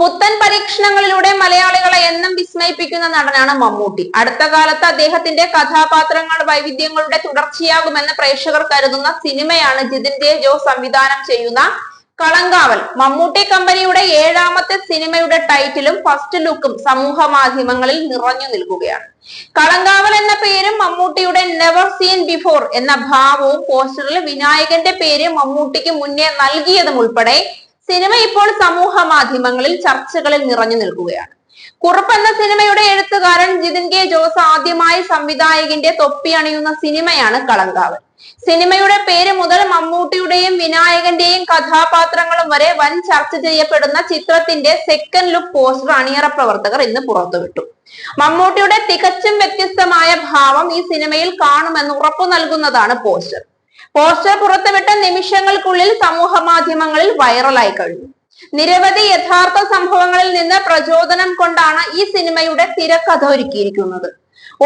പുത്തൻ പരീക്ഷണങ്ങളിലൂടെ മലയാളികളെ എന്നും വിസ്മയിപ്പിക്കുന്ന നടനാണ് മമ്മൂട്ടി. അടുത്ത കാലത്ത് അദ്ദേഹത്തിന്റെ കഥാപാത്രങ്ങൾ വൈവിധ്യങ്ങളുടെ തുടർച്ചയാകുമെന്ന് പ്രേക്ഷകർ കരുതുന്ന സിനിമയാണ് ജിതിൻ കെ ജോസ് സംവിധാനം ചെയ്യുന്ന കളങ്കാവൽ. മമ്മൂട്ടി കമ്പനിയുടെ 7ാമത്തെ സിനിമയുടെ ടൈറ്റിലും ഫസ്റ്റ് ലുക്കും സമൂഹ മാധ്യമങ്ങളിൽ നിറഞ്ഞു നിൽക്കുകയാണ്. കളങ്കാവൽ എന്ന പേരും മമ്മൂട്ടിയുടെ നെവർ സീൻ ബിഫോർ എന്ന ഭാവവും പോസ്റ്ററിൽ വിനായകന്റെ പേര് മമ്മൂട്ടിക്ക് മുന്നേ നൽകിയതും ഉൾപ്പെടെ സിനിമ ഇപ്പോൾ സമൂഹ മാധ്യമങ്ങളിൽ ചർച്ചകളിൽ നിറഞ്ഞു നിൽക്കുകയാണ്. കുറുപ്പ് എന്ന സിനിമയുടെ എഴുത്തുകാരൻ ജിതിൻ കെ ജോസ് ആദ്യമായി സംവിധായകന്റെ തൊപ്പി അണിയുന്ന സിനിമയാണ് കളങ്കാവൽ. സിനിമയുടെ പേര് മുതൽ മമ്മൂട്ടിയുടെയും വിനായകന്റെയും കഥാപാത്രങ്ങളും വരെ വൻ ചർച്ച ചെയ്യപ്പെടുന്ന ചിത്രത്തിന്റെ സെക്കൻഡ് ലുക്ക് പോസ്റ്റർ അണിയറ പ്രവർത്തകർ ഇന്ന് പുറത്തുവിട്ടു. മമ്മൂട്ടിയുടെ തികച്ചും വ്യത്യസ്തമായ ഭാവം ഈ സിനിമയിൽ കാണുമെന്ന് ഉറപ്പു നൽകുന്നതാണ് പോസ്റ്റർ. പോസ്റ്റർ പുറത്തുവിട്ട നിമിഷങ്ങൾക്കുള്ളിൽ സമൂഹ മാധ്യമങ്ങളിൽ വൈറലായി കഴിഞ്ഞു. നിരവധി യഥാർത്ഥ സംഭവങ്ങളിൽ നിന്ന് പ്രചോദനം കൊണ്ടാണ് ഈ സിനിമയുടെ തിരക്കഥ ഒരുക്കിയിരിക്കുന്നത്.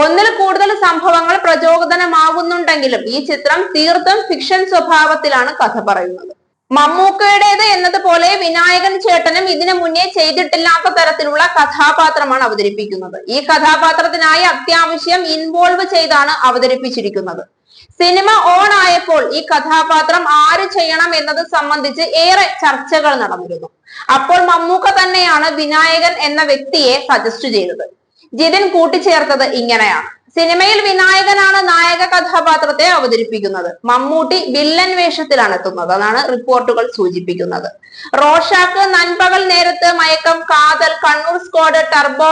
ഒന്നിൽ കൂടുതൽ സംഭവങ്ങൾ പ്രചോദനമാകുന്നുണ്ടെങ്കിലും ഈ ചിത്രം തീർത്തും ഫിക്ഷൻ സ്വഭാവത്തിലാണ് കഥ പറയുന്നത്. മമ്മൂക്കയുടേത് എന്നതുപോലെ വിനായകൻ ചേട്ടനും ഇതിനു മുന്നേ ചെയ്തിട്ടില്ലാത്ത തരത്തിലുള്ള കഥാപാത്രമാണ് അവതരിപ്പിക്കുന്നത്. ഈ കഥാപാത്രത്തിനായി അത്യാവശ്യം ഇൻവോൾവ് ചെയ്താണ് അവതരിപ്പിച്ചിരിക്കുന്നത്. സിനിമ ഓൺ ആയപ്പോൾ ഈ കഥാപാത്രം ആര് ചെയ്യണം എന്നത് സംബന്ധിച്ച് ഏറെ ചർച്ചകൾ നടന്നിരുന്നു. അപ്പോൾ മമ്മൂക്ക തന്നെയാണ് വിനായകൻ എന്ന വ്യക്തിയെ സജസ്റ്റ് ചെയ്തത്. ജിതിൻ കൂട്ടിച്ചേർത്തത് ഇങ്ങനെയാണ്: സിനിമയിൽ വിനായകനാണ് നായക കഥാപാത്രത്തെ അവതരിപ്പിക്കുന്നത്. മമ്മൂട്ടി വില്ലൻ വേഷത്തിലാണ് എത്തുന്നത് എന്നാണ് റിപ്പോർട്ടുകൾ സൂചിപ്പിക്കുന്നത്. റോഷാക്ക്, നൻപകൽ നേരത്ത്, മയക്കം, കാതൽ, Kannur squad, turbo,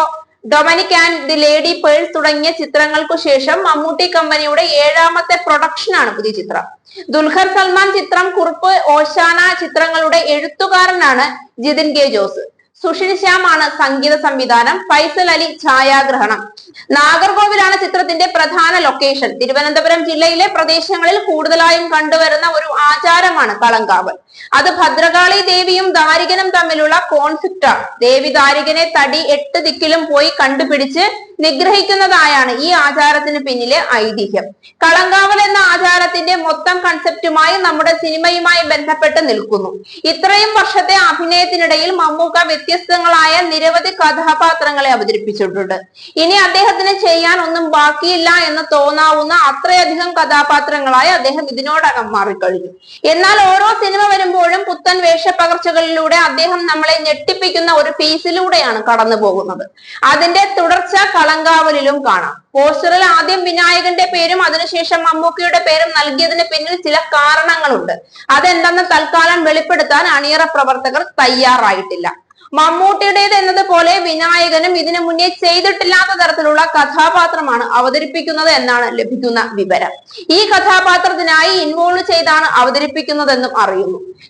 Dominic and the lady purse തുടങ്ങിയ ചിത്രങ്ങൾക്കു ശേഷം മമ്മൂട്ടി കമ്പനിയുടെ 7ാമത്തെ പ്രൊഡക്ഷനാണ് പുതിയ ചിത്രം. ദുൽഖർ സൽമാൻ ചിത്രം, കുറുപ്പ്, ഓശാന ചിത്രങ്ങളുടെ എഴുത്തുകാരനാണ് ജിതിൻ കെ ജോസ്. സുഷിൻ ശ്യാം ആണ് സംഗീത സംവിധാനം. ഫൈസൽ അലി ഛായാഗ്രഹണം. നാഗർകോവിലാണ് ചിത്രത്തിന്റെ പ്രധാന ലൊക്കേഷൻ. തിരുവനന്തപുരം ജില്ലയിലെ പ്രദേശങ്ങളിൽ കൂടുതലായും കണ്ടുവരുന്ന ഒരു ആചാരമാണ് കളങ്കാവൽ. അത് ഭദ്രകാളി ദേവിയും ദാരികനും തമ്മിലുള്ള കോൺഫ്ലിക്റ്റാണ്. ദേവി ദാരികനെ തടി 8 ദിക്കിലും പോയി കണ്ടുപിടിച്ച് നിഗ്രഹിക്കുന്നതായാണ് ഈ ആചാരത്തിന് പിന്നിലെ ഐതിഹ്യം. കളങ്കാവൽ എന്ന ആചാരത്തിന്റെ മൊത്തം കൺസെപ്റ്റുമായി നമ്മുടെ സിനിമയുമായി ബന്ധപ്പെട്ട് നിൽക്കുന്നു. ഇത്രയും വർഷത്തെ അഭിനയത്തിനിടയിൽ മമ്മൂക്ക വ്യത്യസ്തങ്ങളായ നിരവധി കഥാപാത്രങ്ങളെ അവതരിപ്പിച്ചിട്ടുണ്ട്. ഇനി അദ്ദേഹത്തിന് ചെയ്യാൻ ഒന്നും ബാക്കിയില്ല എന്ന് തോന്നാവുന്ന അത്രയധികം കഥാപാത്രങ്ങളായി അദ്ദേഹം ഇതിനോടകം മാറിക്കഴിഞ്ഞു. എന്നാൽ ഓരോ സിനിമ വരുമ്പോഴും പുത്തൻ വേഷപ്പകർച്ചകളിലൂടെ അദ്ദേഹം നമ്മളെ ഞെട്ടിപ്പിക്കുന്ന ഒരു ഫേസിലൂടെയാണ് കടന്നു പോകുന്നത്. അതിന്റെ തുടർച്ച കളങ്കാവലിലും കാണാം. പോസ്റ്ററിൽ ആദ്യം വിനായകന്റെ പേരും അതിനുശേഷം മമ്മൂക്കയുടെ പേരും നൽകിയതിന് പിന്നിൽ ചില കാരണങ്ങളുണ്ട്. അതെന്തെന്ന് തൽക്കാലം വെളിപ്പെടുത്താൻ അണിയറ പ്രവർത്തകർ തയ്യാറായിട്ടില്ല. മമ്മൂട്ടിയുടേത് എന്നതുപോലെ വിനായകനും ഇതിനു മുന്നേ ചെയ്തിട്ടില്ലാത്ത തരത്തിലുള്ള കഥാപാത്രമാണ് അവതരിപ്പിക്കുന്നത് എന്നാണ് ലഭിക്കുന്ന വിവരം. ഈ കഥാപാത്രത്തിനായി ഇൻവോൾവ് ചെയ്താണ് അവതരിപ്പിക്കുന്നതെന്നും അറിയുന്നു.